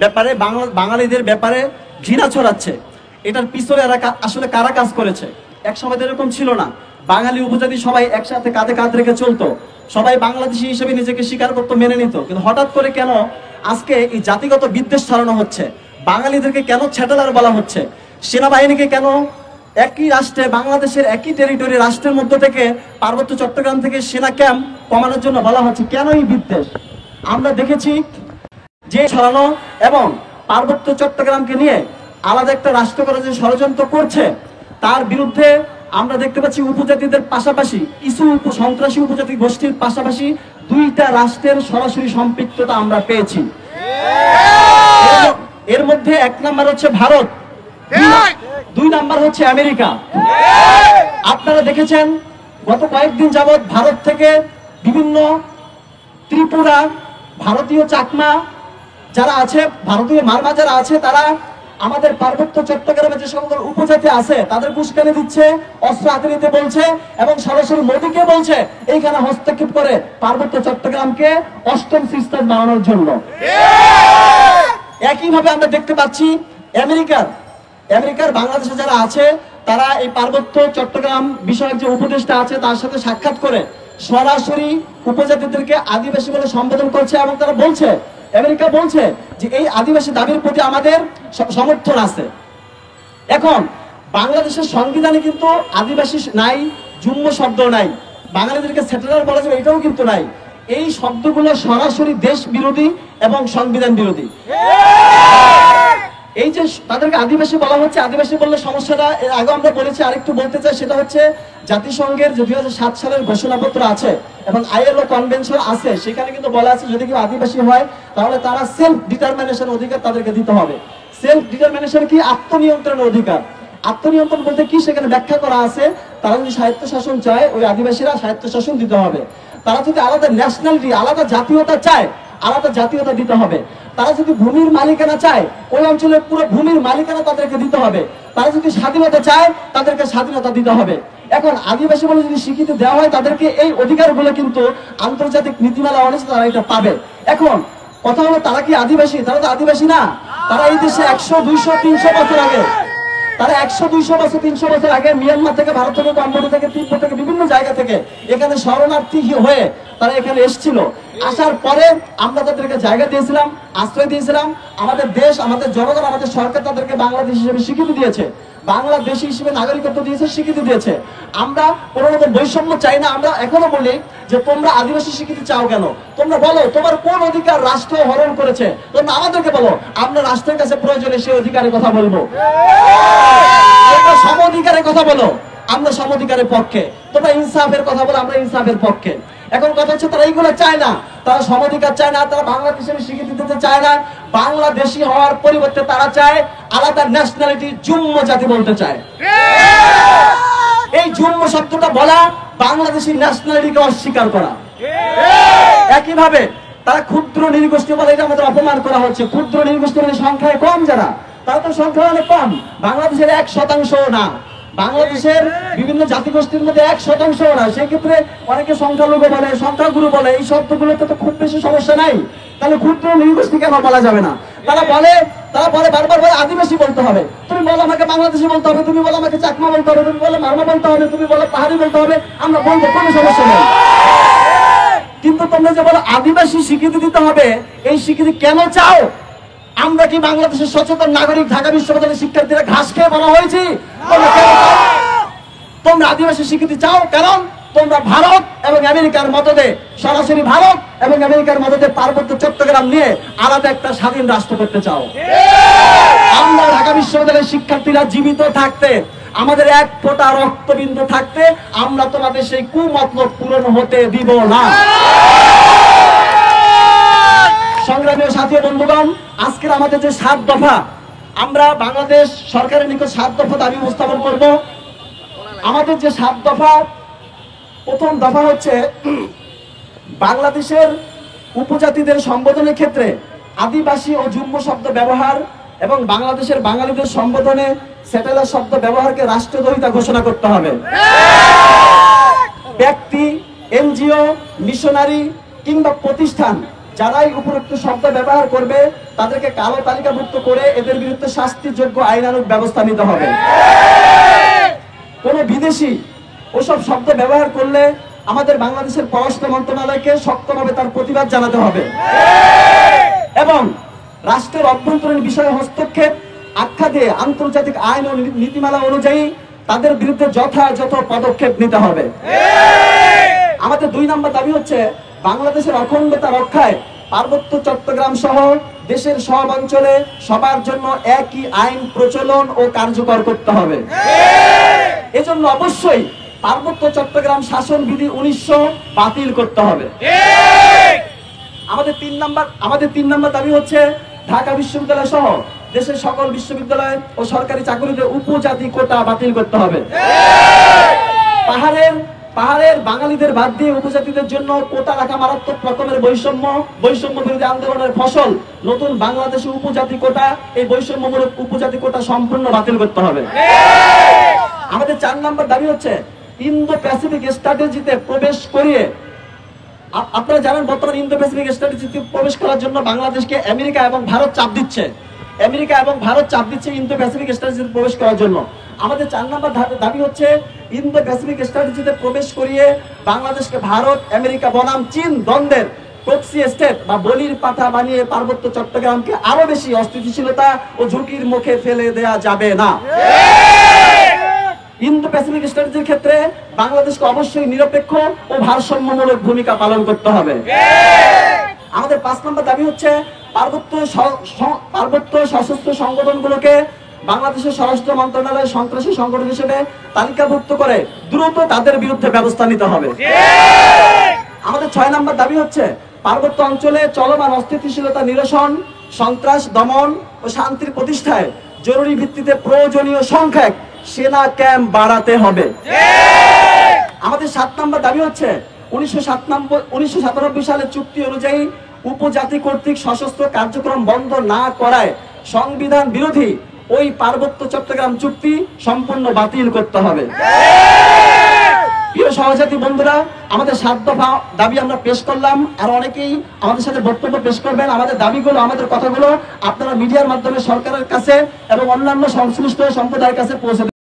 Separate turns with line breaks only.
ব্যাপারে, বাঙালিদের ব্যাপারে ঘৃণা ছড়াচ্ছে। এটার পিছনে আসলে কারা কাজ করেছে? এক সময় এরকম ছিল না, বাঙালি উপজাতি সবাই একসাথে কাঁধে কাঁধ রেখে চলতো, সবাই বাংলাদেশি হিসেবে নিজেকে স্বীকার করতো, মেনে নিত। কিন্তু হঠাৎ করে কেন আজকে এই জাতিগত বিদ্বেষ ছড়ানো হচ্ছে? বাঙালিদেরকে কেন ছেটালার বলা হচ্ছে? সেনাবাহিনীকে কেন একই রাষ্ট্রে, বাংলাদেশের একই টেরিটরি রাষ্ট্রের মধ্যে থেকে পার্বত্য চট্টগ্রাম থেকে সেনা ক্যাম্প কমানোর জন্য বলা হচ্ছে? কেন এই বিদ্বেষ? আমরা দেখেছি যে ছড়ানো এবং পার্বত্য চট্টগ্রামকে নিয়ে আলাদা একটা রাষ্ট্র করার যে ষড়যন্ত্র করছে, তার বিরুদ্ধে আমরা দেখতে পাচ্ছি উপজাতিদের পাশাপাশি কিছু সন্ত্রাসী উপজাতি গোষ্ঠীর পাশাপাশি দুইটা রাষ্ট্রের সরাসরি সম্পৃক্ততা আমরা পেয়েছি। এর মধ্যে এক নাম্বার হচ্ছে ভারত, দুই নাম্বার হচ্ছে আমেরিকা। আপনারা দেখেছেন গত কয়েকদিন যাবৎ ভারত থেকে বিভিন্ন ত্রিপুরা, ভারতীয় চাকমা যারা আছে, ভারতীয় মারমা যারা আছে, তারা আমাদের পার্বত্য চট্টগ্রামে যে সকল উপজাতি আছে তাদের উস্কানি দিচ্ছে, অস্ত্র হাতে নিতে বলছে এবং সরাসরি মোদীকে বলছে এইখানে হস্তক্ষেপ করে পার্বত্য চট্টগ্রামকে অষ্টম সিস্টেম বানানোর জন্য। একইভাবে আমরা দেখতে পাচ্ছি আমেরিকার বাংলাদেশে যারা আছে তারা এই পার্বত্য চট্টগ্রাম বিষয়ক যে উপদেষ্টা আছে তার সাথে সাক্ষাৎ করে সরাসরি উপজাতিদেরকে আদিবাসী বলে সম্বোধন করছে এবং তারা বলছে, আমেরিকা বলছে যে এই আদিবাসী দাবির প্রতি আমাদের সমর্থন আছে। এখন বাংলাদেশের সংবিধানে কিন্তু আদিবাসী নাই, জুম্ম শব্দ নাই, বাঙালিদেরকে সেটেলার বলা যাবে এটাও কিন্তু নাই। এই শব্দগুলো সরাসরি দেশ বিরোধী এবং সংবিধান বিরোধী। এই যে তাদেরকে আদিবাসী বলা হচ্ছে, আদিবাসী বললে সমস্যাটা এর আগে আমরা বলেছি, আরেকটু বলতে চাই, সেটা হচ্ছে জাতিসংঘের যে 2007 সালের ঘোষণাপত্র আছে এবং ILO কনভেনশন আছে, সেখানে কিন্তু বলা আছে যদি কেউ আদিবাসী হয় তাহলে তারা সেলফ ডিটারমিনেশন অধিকার তাদেরকে দিতে হবে। সেলফ ডিটারমিনেশন কি? আত্মনিয়ন্ত্রণের অধিকার। আত্মনিয়ন্ত্রণ বলতে কি সেখানে ব্যাখ্যা করা আছে, তারা যদি স্বায়ত্তশাসন চায় ওই আদিবাসীরা স্বায়ত্তশাসন দিতে হবে। তারা যদি আলাদা ন্যাশনালিটি, আলাদা জাতীয়তা চায়, আলাদা জাতীয়তা দিতে হবে। তারা যদি ভূমির মালিকানা চায় ওই অঞ্চলের পুরো ভূমির মালিকানা তাদেরকে দিতে হবে। তারা যদি স্বাধীনতা চায় তাদেরকে স্বাধীনতা দিতে হবে। এখন আদিবাসী বলে যদি স্বীকৃতি দেওয়া হয় তাদেরকে এই অধিকারগুলো কিন্তু আন্তর্জাতিক নীতিমালা অনুযায়ী তারা এটা পাবে। এখন কথা হলো তারা কি আদিবাসী? তারা তো আদিবাসী না। তারা এই দেশে 100, 200, 300 বছর আগে, তারা 100, 200 বছর, 300 বছর আগে মিয়ানমার থেকে, ভারত থেকে, কম্বোডিয়া থেকে, তিব্বত থেকে, বিভিন্ন জায়গা থেকে এখানে শরণার্থী হয়ে তারা এখানে এসেছিল। আসার পরে আমরা তাদেরকে জায়গা দিয়েছিলাম, আশ্রয় দিয়েছিলাম। আমাদের দেশ, আমাদের জনগণ, আমাদের সরকার তাদেরকে বাংলাদেশ হিসেবে স্বীকৃতি দিয়েছে, বাংলাদেশী হিসেবে নাগরিকত্ব দিয়েছে, স্বীকৃতি দিয়েছে। আমরা কোনো রকম বৈষম্য চাই না। আমরা এখনো বলি যে তোমরা আদিবাসী স্বীকৃতি চাও কেন? তোমরা বলো তোমার কোন অধিকার রাষ্ট্র হরণ করেছে, তোমরা আমাদেরকে বলো, আমরা রাষ্ট্রের কাছে প্রয়োজনে সেই অধিকারের কথা বলবো। তোমরা সম অধিকারের কথা বলো, আমরা সম অধিকারের পক্ষে। তোমরা ইনসাফের কথা বলো, আমরা ইনসাফের পক্ষে। এখন কথা হচ্ছে তারা এইগুলো চায় না, তারা সম অধিকার চায় না, তারা বাংলাদেশের স্বীকৃতি দিতে চায় না। বাংলাদেশি হওয়ার পরিবর্তে তারা চায় আলাদা ন্যাশনালিটি, জুম্ম জাতি বলতে চায়। এই জুম্ম শব্দটা বলা বাংলাদেশি ন্যাশনালিটিকে অস্বীকার করা। একইভাবে তারা ক্ষুদ্র নৃগোষ্ঠী বলে, এটা আমাদের অপমান করা হচ্ছে। ক্ষুদ্র নৃগোষ্ঠী মানে সংখ্যায় কম যারা, তারা তো সংখ্যা অনেক কম, বাংলাদেশের 1% না, বাংলাদেশের বিভিন্ন জাতিগোষ্ঠীর মধ্যে 1% না। সেক্ষেত্রে অনেকে সংখ্যালঘু বলে, সংখ্যাগুরু বলে, এই শব্দগুলোতে তো খুব বেশি সমস্যা নাই। তাহলে ক্ষুদ্র নৃগোষ্ঠী কেন বলা যাবে না? তারা বলে বারবার বলে আদিবাসী বলতে হবে। তুমি বলো আমাকে বাংলাদেশি বলতে হবে, তুমি বলো আমাকে চাকমা বলতে হবে, তুমি বলো মারমা বলতে হবে, তুমি বলো পাহাড়ি বলতে হবে, আমরা বলবো, কোনো সমস্যা নেই। কিন্তু তোমরা যে বলো আদিবাসী স্বীকৃতি দিতে হবে, এই স্বীকৃতি কেন চাও? আমরা কি বাংলাদেশের সচেতন নাগরিক, ঢাকা বিশ্ববিদ্যালয়ের শিক্ষার্থীরা ঘাস খেয়ে বলা হয়েছি? তোমরা আদিবাসী স্বীকৃতি চাও কারণ তোমরা ভারত এবং আমেরিকার মদদে, সরাসরি ভারত এবং আমেরিকার মদদে পার্বত্য চট্টগ্রাম নিয়ে আলাদা একটা স্বাধীন রাষ্ট্র করতে চাও। আমরা ঢাকা বিশ্ববিদ্যালয়ের শিক্ষার্থীরা জীবিত থাকতে, আমাদের এক ফোঁটা রক্তবিন্দু থাকতে আমরা তোমাদের সেই কুমতলব পূরণ হতে দিব না। সংগ্রামী সাথী বন্ধুগণ, আজকের আমাদের যে 7 দফা, আমরা বাংলাদেশ সরকারের নিকট 7 দফা দাবি উপস্থাপন করব। আমাদের যে 7 দফা, প্রথম দফা হচ্ছে বাংলাদেশের উপজাতিদের সম্বোধনের ক্ষেত্রে আদিবাসী ও জুম্ম শব্দ ব্যবহার এবং বাংলাদেশের বাঙালিদের সম্বোধনে স্যাটেলার শব্দ ব্যবহারকে রাষ্ট্রদ্রোহিতা ঘোষণা করতে হবে। ব্যক্তি, NGO, মিশনারি কিংবা প্রতিষ্ঠান যারাই উপরোক্ত শব্দ ব্যবহার করবে তাদেরকে কালো তালিকাভুক্ত করে এদের বিরুদ্ধে শাস্তিযোগ্য আইনানুগ ব্যবস্থা নিতে হবে। কোন বিদেশি ওসব শব্দ ব্যবহার করলে আমাদের বাংলাদেশের পররাষ্ট্র মন্ত্রণালয়কে শক্তভাবে তার প্রতিবাদ জানাতে হবে এবং রাষ্ট্রের অভ্যন্তরীণ বিষয়ে হস্তক্ষেপ আখ্যা দিয়ে আন্তর্জাতিক আইন ও নীতিমালা অনুযায়ী তাদের বিরুদ্ধে যথাযথ পদক্ষেপ নিতে হবে। আমাদের 2 নম্বর দাবি হচ্ছে বাংলাদেশের অখণ্ডতা রক্ষায় পার্বত্য চট্টগ্রাম সহ দেশের সব অঞ্চলে সবার জন্য একই আইন প্রচলন ও কার্যকর করতে হবে। এজন্য অবশ্যই পার্বত্য চট্টগ্রাম শাসন বিধি 1900 বাতিল করতে হবে। আমাদের 3 নম্বর দাবি হচ্ছে ঢাকা বিশ্ববিদ্যালয় সহ দেশের সকল বিশ্ববিদ্যালয় ও সরকারি চাকরিতে উপজাতি কোটা বাতিল করতে হবে। পাহাড়ের বাঙালিদের বাদ দিয়ে উপজাতিদের জন্য কোটা রাখা মারাত্মক রকমের বৈষম্য বিরোধী আন্দোলনের ফসল নতুন বাংলাদেশে উপজাতি কোটা, এই বৈষম্যমূলক উপজাতি কোটা সম্পূর্ণ বাতিল করতে হবে। আমাদের 4 নম্বর দাবি হচ্ছে ইন্দো প্যাসিফিক স্ট্র্যাটেজিতে প্রবেশ করিয়ে, আপনারা জানেন বর্তমানে ইন্দো প্যাসিফিক স্ট্র্যাটেজিতে প্রবেশ করার জন্য বাংলাদেশকে আমেরিকা এবং ভারত চাপ দিচ্ছে ইন্দো প্যাসিফিক স্ট্র্যাটেজিতে প্রবেশ করার জন্য। আমাদের 4 নম্বর দাবি হচ্ছে ইন্দো প্যাসিফিক স্ট্র্যাটেজিতে প্রবেশ করিয়ে বাংলাদেশকে ভারত, আমেরিকা বনাম চীন দ্বন্দ্বের প্রক্সি স্টেট বা বলির পাঠা বানিয়ে পার্বত্য চট্টগ্রামকে আরো বেশি অস্থিতিশীলতা ও ঝুঁকির মুখে ফেলে দেয়া যাবে না। ইন্দো প্যাসিফিক স্ট্র্যাটেজির ক্ষেত্রে বাংলাদেশকে অবশ্যই নিরপেক্ষ ও ভারসাম্যমূলক ভূমিকা পালন করতে হবে। আমাদের 5 নম্বর দাবি হচ্ছে পার্বত্য সশস্ত্র সংগঠনগুলোকে বাংলাদেশের স্বরাষ্ট্র মন্ত্রণালয়ের সন্ত্রাসী সংগঠন হিসেবে তালিকাভুক্ত করে দ্রুত তাদের বিরুদ্ধে ব্যবস্থা নিতে হবে। আমাদের 6 নম্বর দাবি হচ্ছে পার্বত্য অঞ্চলে চলমান অস্থিতিশীলতা নিরসন, সন্ত্রাস দমন ও শান্তির প্রতিষ্ঠায় জরুরি ভিত্তিতে প্রয়োজনীয় সংখ্যক সেনা ক্যাম্প বাড়াতে হবে। আমাদের 7 নম্বর দাবি হচ্ছে 1997 সালের চুক্তি অনুযায়ী উপজাতি কর্তৃক সশস্ত্র কার্যক্রম বন্ধ না করায় সংবিধান বিরোধী ওই পার্বত্য চট্টগ্রাম চুক্তি সম্পূর্ণ বাতিল করতে হবে। প্রিয় সহযাত্রী বন্ধুরা, আমাদের 7 দফা দাবি আমরা পেশ করলাম, আর অনেকেই আমাদের সাথে বক্তব্য পেশ করবেন। আমাদের দাবিগুলো, আমাদের কথাগুলো আপনারা মিডিয়ার মাধ্যমে সরকারের কাছে এবং অন্যান্য সংশ্লিষ্ট সম্প্রদায়ের কাছে পৌঁছে